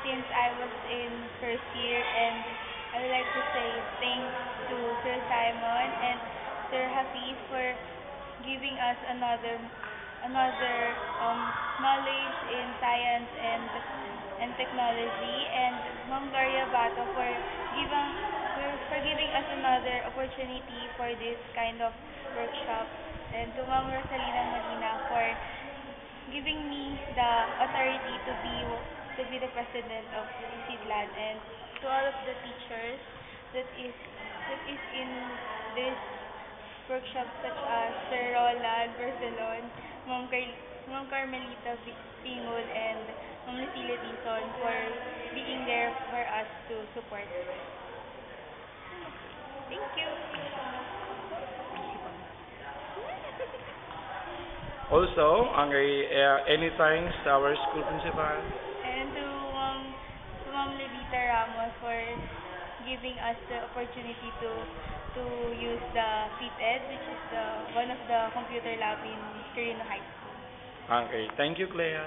since I was in first year, and I would like to say thanks to Sir Simon and Sir Hafiz for giving us another knowledge in science and technology, and Ma'am Gloria Bato for giving us another opportunity for this kind of workshop, and to Ma'am Rosalina Molina for giving me the authority to be the president of SIDLAN, and to all of the teachers that is in this workshop, such as Sir Roland Bercelon, Ma'am Carmelita Pingol, and Ma'am Lucila Dizon for being there for us to support. Thank you. Also, any thanks to our school principal. And to Ma'am Levita Ramos for giving us the opportunity to use the FITED, which is one of the computer lab in Quirino High School. Okay, thank you, Clea.